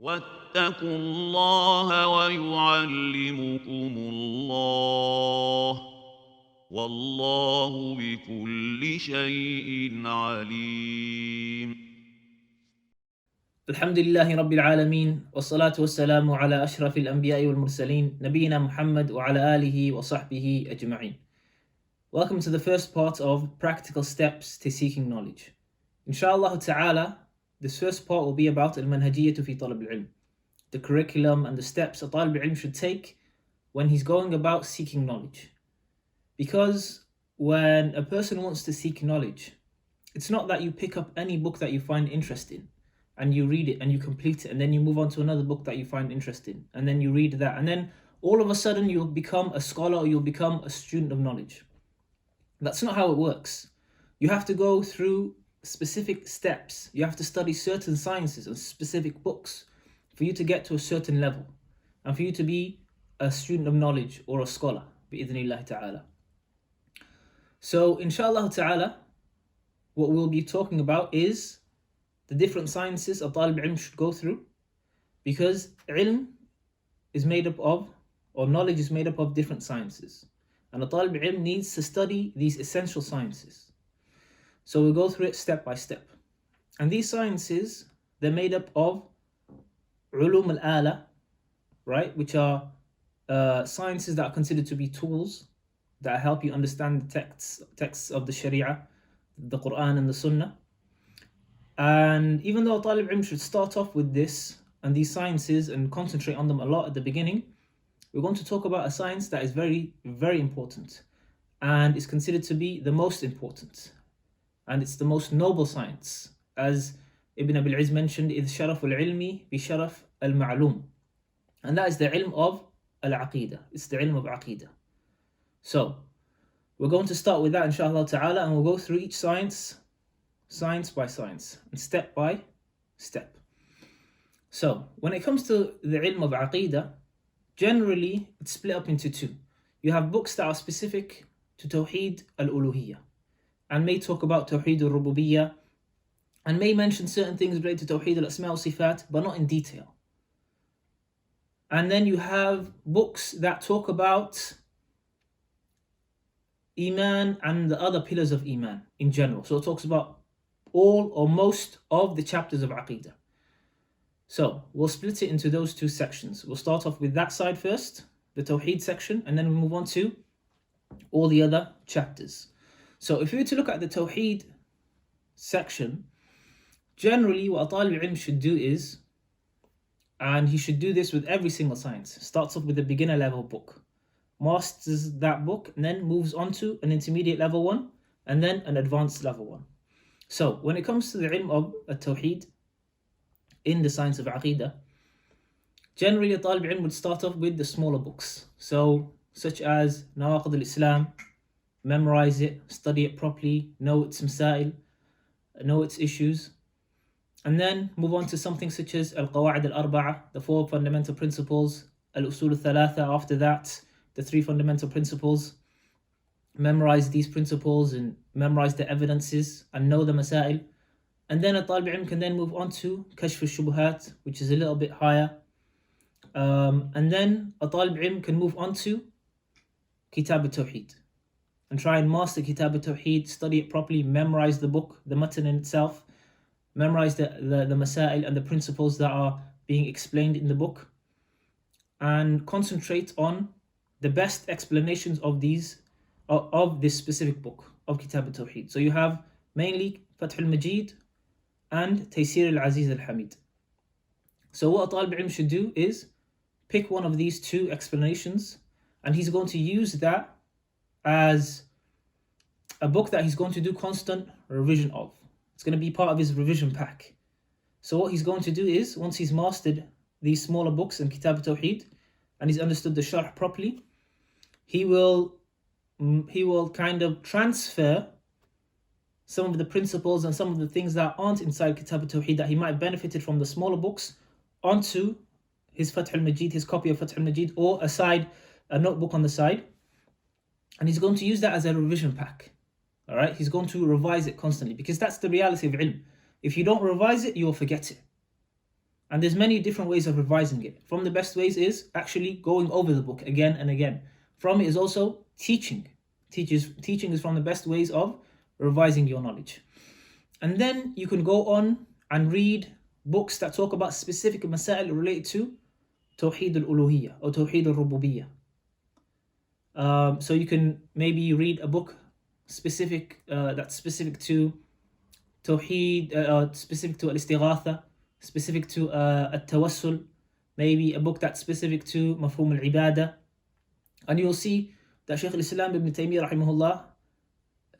واتقوا الله ويعلمكم الله والله بكل شيء عليم. الحمد لله رب العالمين والصلاة والسلام على أشرف الأنبياء والمرسلين نبينا محمد وعلى آله وصحبه أجمعين. Welcome to the first part of practical steps to seeking knowledge. Inshallah ta'ala, this first part will be about al-manhajiyyah fi talab al-ilm, the curriculum and the steps a talib al-ilm should take when he's going about seeking knowledge. Because when a person wants to seek knowledge, it's not that you pick up any book that you find interesting and you read it and you complete it and then you move on to another book that you find interesting and then you read that and then all of a sudden you'll become a scholar or you'll become a student of knowledge. That's not how it works. You have to go through specific steps. You have to study certain sciences and specific books for you to get to a certain level and for you to be a student of knowledge or a scholar, bi'idhnillah ta'ala. So inshallah ta'ala, what we'll be talking about is the different sciences a talib ilm should go through, because ilm is made up of, or knowledge is made up of different sciences, and a talib ilm needs to study these essential sciences. So we'll go through it step by step. And these sciences, they're made up of ulum al-ala, right, which are sciences that are considered to be tools that help you understand the texts of the Sharia, the Quran and the Sunnah. And even though Talib Ilm should start off with this and these sciences and concentrate on them a lot at the beginning, we're going to talk about a science that is very, very important and is considered to be the most important. And it's the most noble science. As Ibn Abil Izz mentioned, إِذْ شَرَفُ الْعِلْمِ بِشَرَفْ الْمَعْلُومِ. And that is the ilm of al-Aqeedah. It's the ilm of Aqeedah. So, we're going to start with that inshallah ta'ala, and we'll go through each science by science, and step by step. So, when it comes to the ilm of Aqeedah, generally it's split up into two. You have books that are specific to Tawheed al-Uluhiyyah, and may talk about Tawheed al-Rububiyyah, and may mention certain things related to Tawheed al-Asma' wa-Sifat, but not in detail. And then you have books that talk about Iman and the other pillars of Iman in general. So it talks about all or most of the chapters of Aqeedah. So we'll split it into those two sections. We'll start off with that side first, the Tawheed section, and then we'll move on to all the other chapters. So if we were to look at the Tawheed section, generally what a Talib Ilm should do is, and he should do this with every single science, starts off with a beginner level book, masters that book, and then moves on to an intermediate level one, and then an advanced level one. So when it comes to the ilm of Tawheed in the science of Aqeedah, generally a Talib Ilm would start off with the smaller books. So such as Nawaqid al-Islam, memorize it, study it properly, know its masail, know its issues, and then move on to something such as Al-Qawa'id al-Arba'a, the four fundamental principles, Al-Usul al-Thalatha, after that, the three fundamental principles. Memorize these principles and memorize the evidences and know the masail. And then a Talib Ilm can then move on to Kashf al-Shubuhat, which is a little bit higher. And then a Talib Ilm can move on to Kitab al-Tawheed and try and master Kitab al-Tawheed, study it properly, memorize the book, the matan in itself, memorize the masail and the principles that are being explained in the book, and concentrate on the best explanations of this specific book of Kitab al-Tawheed. So you have mainly Fath al-Majid and Taysir al-Aziz al-Hamid. So what a Talib Ilm should do is pick one of these two explanations, and he's going to use that as a book that he's going to do constant revision of. It's going to be part of his revision pack. So what he's going to do is, once he's mastered these smaller books and Kitab al-Tawheed, and he's understood the sharh properly, he will kind of transfer some of the principles and some of the things that aren't inside Kitab al-Tawheed that he might have benefited from the smaller books onto his Fath al-Majid, his copy of Fath al-Majid, or a notebook on the side. And he's going to use that as a revision pack. All right, he's going to revise it constantly, because that's the reality of ilm. If you don't revise it, you'll forget it. And there's many different ways of revising it. From the best ways is actually going over the book again and again. From it is also teaching. Teaching is from the best ways of revising your knowledge. And then you can go on and read books that talk about specific masail related to Tawheed al-Uluhiyyah or Tawheed al-Rububiyyah. So you can maybe read a book specific that's specific to Tawheed, specific to al-Istighatha, specific to al-Tawassul, maybe a book that's specific to Mafhum al-Ibadah. And you'll see that Shaykh al-Islam ibn Taymiyyah rahimahullah,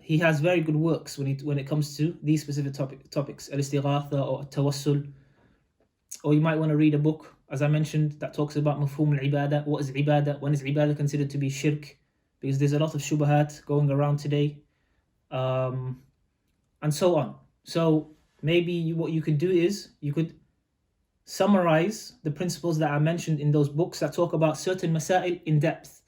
he has very good works when it comes to these specific topics, al-Istighatha or al-Tawassul. Or you might want to read a book, as I mentioned, that talks about Mafhum al-Ibadah. What is Ibadah? When is Ibadah considered to be Shirk? Because there's a lot of shubahat going around today. And so on. So maybe what you could do is you could summarize the principles that are mentioned in those books that talk about certain masail in depth.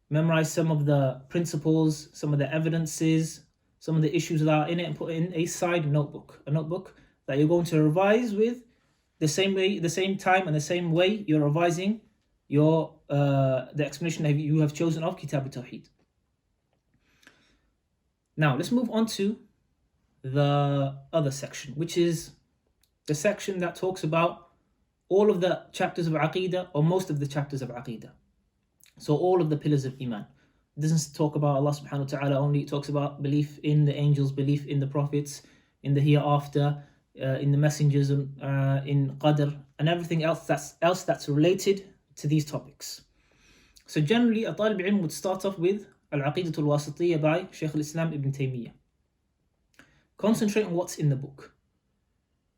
Memorize some of the principles, some of the evidences, some of the issues that are in it, and put it in a side notebook. A notebook that you're going to revise with the same time and the same way you're revising your the explanation that you have chosen of Kitab al-Tawheed. Now let's move on to the other section, which is the section that talks about all of the chapters of Aqeedah, or most of the chapters of Aqeedah. So all of the pillars of Iman. It doesn't talk about Allah subhanahu wa ta'ala only, it talks about belief in the angels, belief in the prophets, in the hereafter, in the messengers, in Qadr, and everything else that's related to these topics. So generally, a Talib Ilm would start off with Al-Aqeedah al-Wasitiyya by Shaykh al-Islam ibn Taymiyyah. Concentrate on what's in the book.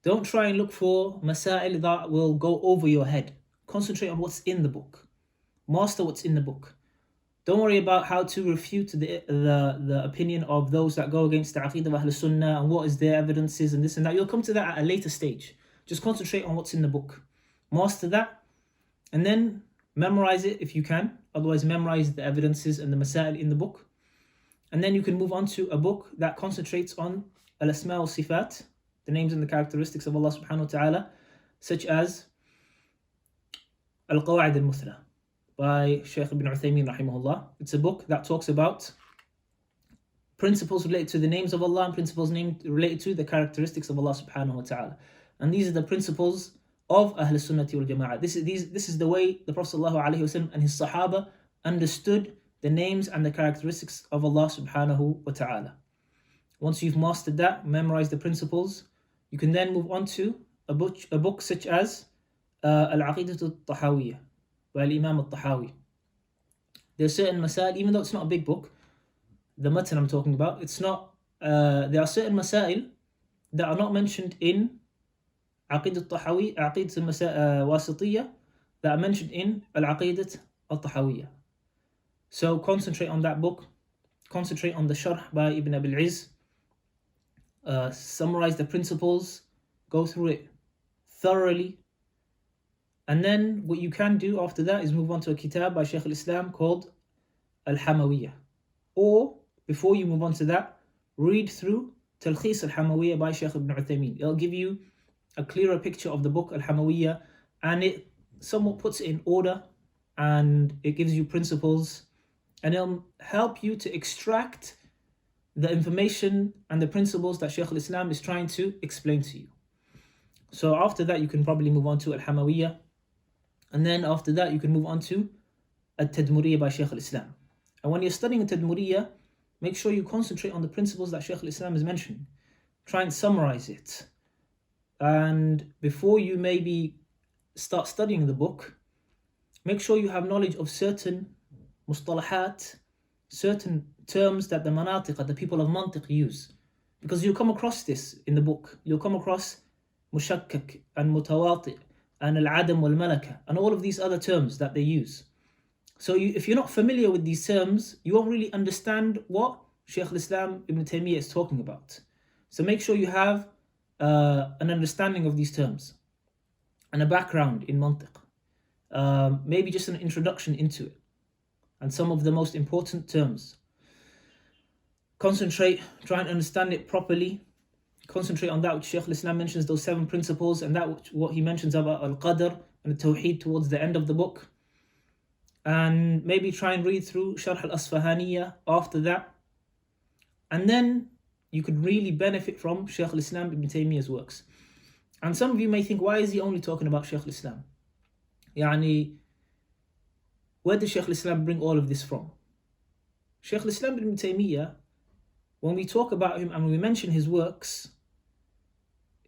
Don't try and look for masail that will go over your head. Concentrate on what's in the book. Master what's in the book. Don't worry about how to refute the opinion of those that go against the Aqeedah of Ahl Sunnah and what is their evidences and this and that. You'll come to that at a later stage. Just concentrate on what's in the book. Master that, and then memorize it if you can. Otherwise, memorize the evidences and the masail in the book. And then you can move on to a book that concentrates on al-Asma wa Sifat, the names and the characteristics of Allah subhanahu wa ta'ala, such as Al-Qawa'id al-Muthla by Shaykh ibn Uthaymeen rahimahullah. It's a book that talks about principles related to the names of Allah and principles related to the characteristics of Allah subhanahu wa ta'ala. And these are the principles of Ahl Sunnati wal Jama'ah. This is the way the Prophet sallallahu alaihi wasallam and his Sahaba understood the names and the characteristics of Allah subhanahu wa ta'ala. Once you've mastered that, memorized the principles, you can then move on to a book such as Al-Aqeedah al-Tahawiyyah by Imam al-Tahawi. There are certain masail, even though it's not a big book, the matan I'm talking about, it's not. There are certain masail that are not mentioned in Aqeedah al-Tahawi, Aqeedah al-Wasitiyya, that are mentioned in Al-Aqeedah al-Tahawiyyah. So concentrate on that book, concentrate on the Sharh by Ibn Abil Izz, summarize the principles, go through it thoroughly, and then what you can do after that is move on to a kitab by Shaykh al-Islam called Al-Hamawiyyah. Or, before you move on to that, read through Talkhis al-Hamawiyyah by Shaykh ibn Uthaymeen. It'll give you a clearer picture of the book Al-Hamawiyyah, and it somewhat puts it in order, and it gives you principles, and it'll help you to extract the information and the principles that Shaykh al-Islam is trying to explain to you. So after that, you can probably move on to Al-Hamawiyyah, and then after that, you can move on to Al-Tadmuriyyah by Shaykh al-Islam. And when you're studying Al-Tadmuriyyah, make sure you concentrate on the principles that Shaykh al-Islam is mentioning. Try and summarize it. And before you maybe start studying the book, make sure you have knowledge of certain mustalahat, certain terms that the manatiq, the people of mantiq use. Because you'll come across this in the book. You'll come across mushakkak and mutawati and al-adam wal-malaka and all of these other terms that they use. So if you're not familiar with these terms, you won't really understand what Shaykh al-Islam ibn Taymiyyah is talking about. So make sure you have an understanding of these terms and a background in mantiq. Maybe just an introduction into it and some of the most important terms. Concentrate, try and understand it properly, concentrate on that which Shaykh al-Islam mentions, those 7 principles, and that what he mentions about al-Qadr and the Tawheed towards the end of the book. And maybe try and read through Sharh al-Asfahaniyah after that. And then you could really benefit from Shaykh al-Islam Ibn Taymiyyah's works. And some of you may think, why is he only talking about Shaykh al-Islam? Where did Shaykh al-Islam bring all of this from? Shaykh al-Islam Ibn Taymiyyah, when we talk about him and when we mention his works,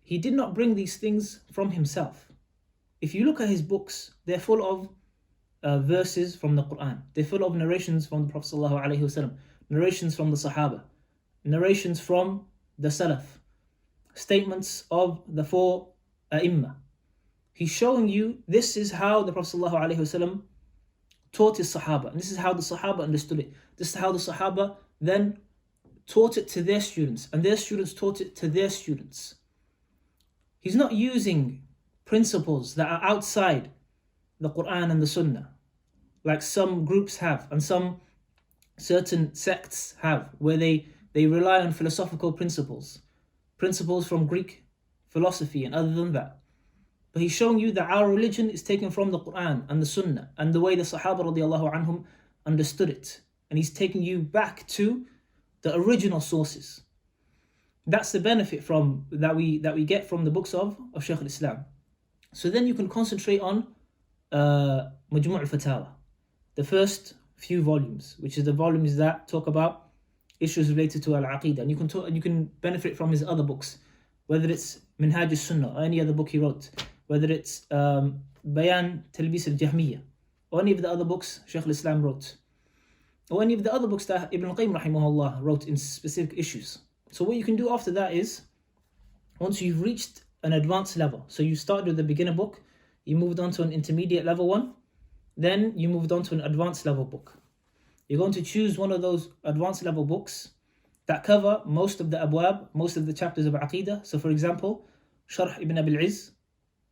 he did not bring these things from himself. If you look at his books, they're full of verses from the Quran. They're full of narrations from the Prophet ﷺ, narrations from the Sahaba, narrations from the Salaf, statements of the 4 A'imma. He's showing you this is how the Prophet ﷺ taught his Sahaba, and this is how the Sahaba understood it. This is how the Sahaba then taught it to their students, and their students taught it to their students. He's not using principles that are outside the Quran and the Sunnah, like some groups have and some certain sects have, where they rely on philosophical principles from Greek philosophy and other than that. But he's showing you that our religion is taken from the Quran and the Sunnah and the way the Sahaba radiallahu anhum understood it. And he's taking you back to the original sources. That's the benefit from that we get from the books of Shaykh al-Islam. So then you can concentrate on Majmu' al-Fatawa, the first few volumes, which is the volumes that talk about issues related to al-Aqeedah. And you can benefit from his other books, whether it's Minhaj al-Sunnah or any other book he wrote, whether it's Bayan Talbis al-Jahmiyyah, or any of the other books Shaykh al-Islam wrote, or any of the other books that Ibn al-Qayyim rahimahullah wrote in specific issues. So what you can do after that is, once you've reached an advanced level, so you started with the beginner book, you moved on to an intermediate level one, then you moved on to an advanced level book. You're going to choose one of those advanced level books that cover most of the abwab, most of the chapters of Aqeedah. So for example, Sharh Ibn Abil Izz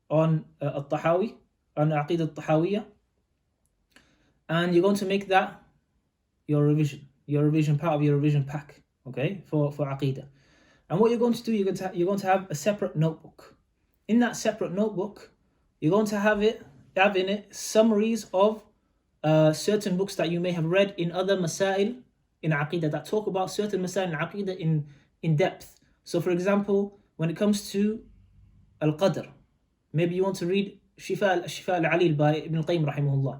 on al-Tahawi, on Aqeedah al-Tahawiyah. And you're going to make that your revision part of your revision pack, okay, for Aqeedah. And what you're going to do, you're going to have a separate notebook. In that separate notebook, you're going to have in it summaries of certain books that you may have read in other masail in Aqeedah that talk about certain masail in Aqeedah in depth. So for example, when it comes to Al-Qadr, maybe you want to read Shifa al-Alil by Ibn al-Qayyim rahimahullah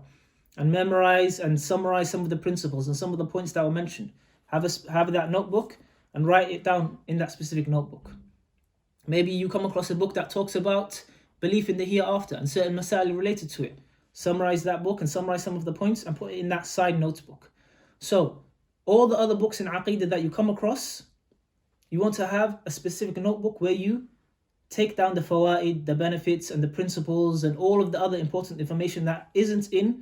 and memorize and summarize some of the principles and some of the points that were mentioned. Have that notebook and write it down in that specific notebook. Maybe you come across a book that talks about belief in the hereafter and certain masail related to it. Summarize that book and summarize some of the points and put it in that side notebook. So all the other books in Aqeedah that you come across, you want to have a specific notebook where you take down the fawaid, the benefits and the principles and all of the other important information that isn't in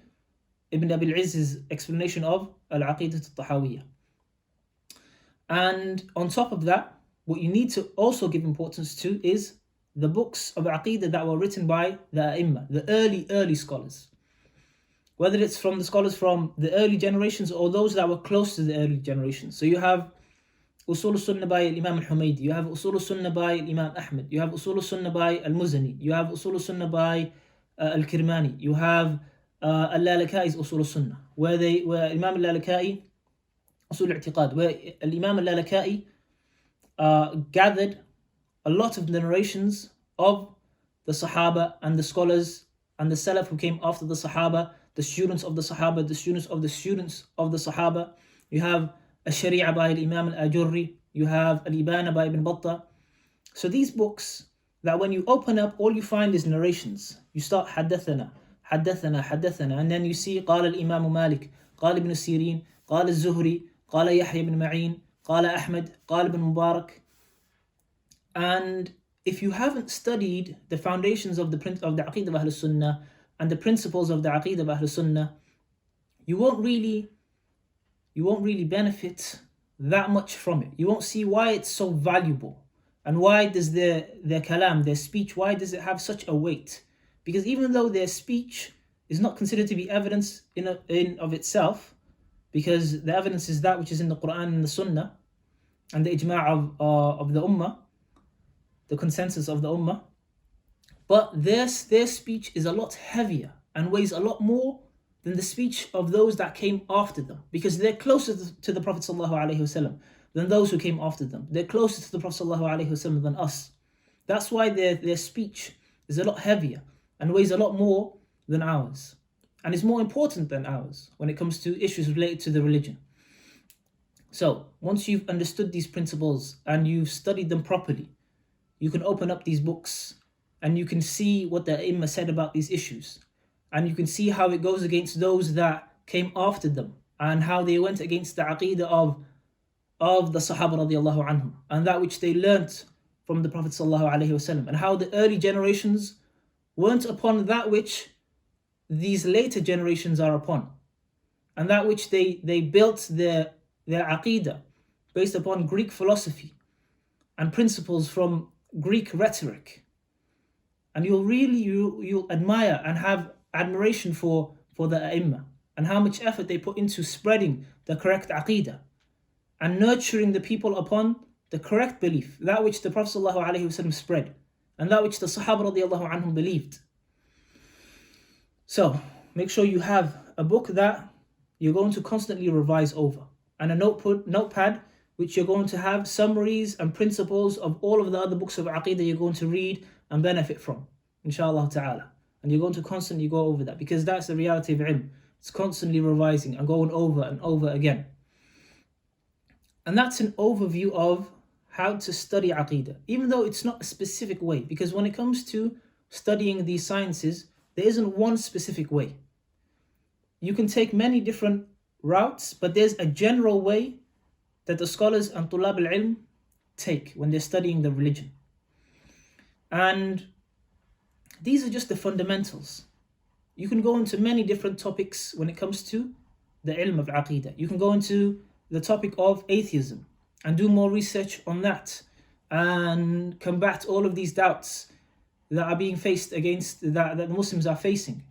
Ibn Abil Izz's explanation of Al-Aqeedah al-Tahawiyah. And on top of that, what you need to also give importance to is the books of Aqeedah that were written by the A'imma, the early scholars. Whether it's from the scholars from the early generations or those that were close to the early generations. So you have Usul al-Sunnah by Imam al-Humaydi, you have Usul al-Sunnah by Imam Ahmad, you have Usul al-Sunnah by al-Muzani, you have Usul al-Sunnah by al-Kirmani, you have al-Lalakai's Usul al-Sunnah, where Imam al-Lalakai, Usul al-I'tiqad, where Imam al-Lalakai gathered a lot of the narrations of the Sahaba and the scholars and the Salaf who came after the Sahaba, the students of the Sahaba, the students of the students of the Sahaba. You have Al-Sharia by Imam al-Ajurri, you have Al-Ibana by Ibn Battah. So these books that when you open up, all you find is narrations. You start Haddathana, and then you see قال الإمام مالك, قال ابن السيرين, قال الزهري, قال يحيى بن معين, قال أحمد, قال ابن مبارك. And if you haven't studied the foundations of the Aqeedah of Ahl Sunnah and the principles of the Aqeedah of Ahl Sunnah, you won't really benefit that much from it. You won't see why it's so valuable and why does their kalam, their speech, why does it have such a weight? Because even though their speech is not considered to be evidence in of itself, because the evidence is that which is in the Quran and the Sunnah and the ijma' of the Ummah, the consensus of the Ummah. But their speech is a lot heavier and weighs a lot more than the speech of those that came after them, because they're closer to the Prophet ﷺ than those who came after them. They're closer to the Prophet ﷺ than us. That's why their speech is a lot heavier and weighs a lot more than ours, and is more important than ours when it comes to issues related to the religion. So once you've understood these principles and you've studied them properly, you can open up these books and you can see what the Imam said about these issues, and you can see how it goes against those that came after them, and how they went against the Aqeedah of the Sahaba radiallahu anhum, and that which they learnt from the Prophet sallallahu alaihi wasallam, and how the early generations weren't upon that which these later generations are upon, and that which they built their Aqeedah based upon Greek philosophy and principles from Greek rhetoric. And you'll admire and have admiration for the A'imma, and how much effort they put into spreading the correct Aqeedah and nurturing the people upon the correct belief, that which the Prophet ﷺ spread and that which the Sahaba radiallahu anhum believed. So make sure you have a book that you're going to constantly revise over, and a notepad which you're going to have summaries and principles of all of the other books of Aqeedah you're going to read and benefit from, inshallah ta'ala. And you're going to constantly go over that, because that's the reality of ilm. It's constantly revising and going over and over again. And that's an overview of how to study Aqeedah, even though it's not a specific way, because when it comes to studying these sciences, there isn't one specific way. You can take many different routes, but there's a general way that the scholars and Tulab al-Ilm take when they're studying the religion. And these are just the fundamentals. You can go into many different topics when it comes to the ilm of Aqeedah. You can go into the topic of atheism and do more research on that and combat all of these doubts that are being faced against, that the Muslims are facing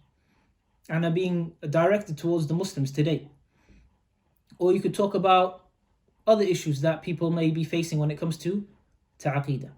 and are being directed towards the Muslims today. Or you could talk about other issues that people may be facing when it comes to Aqeedah.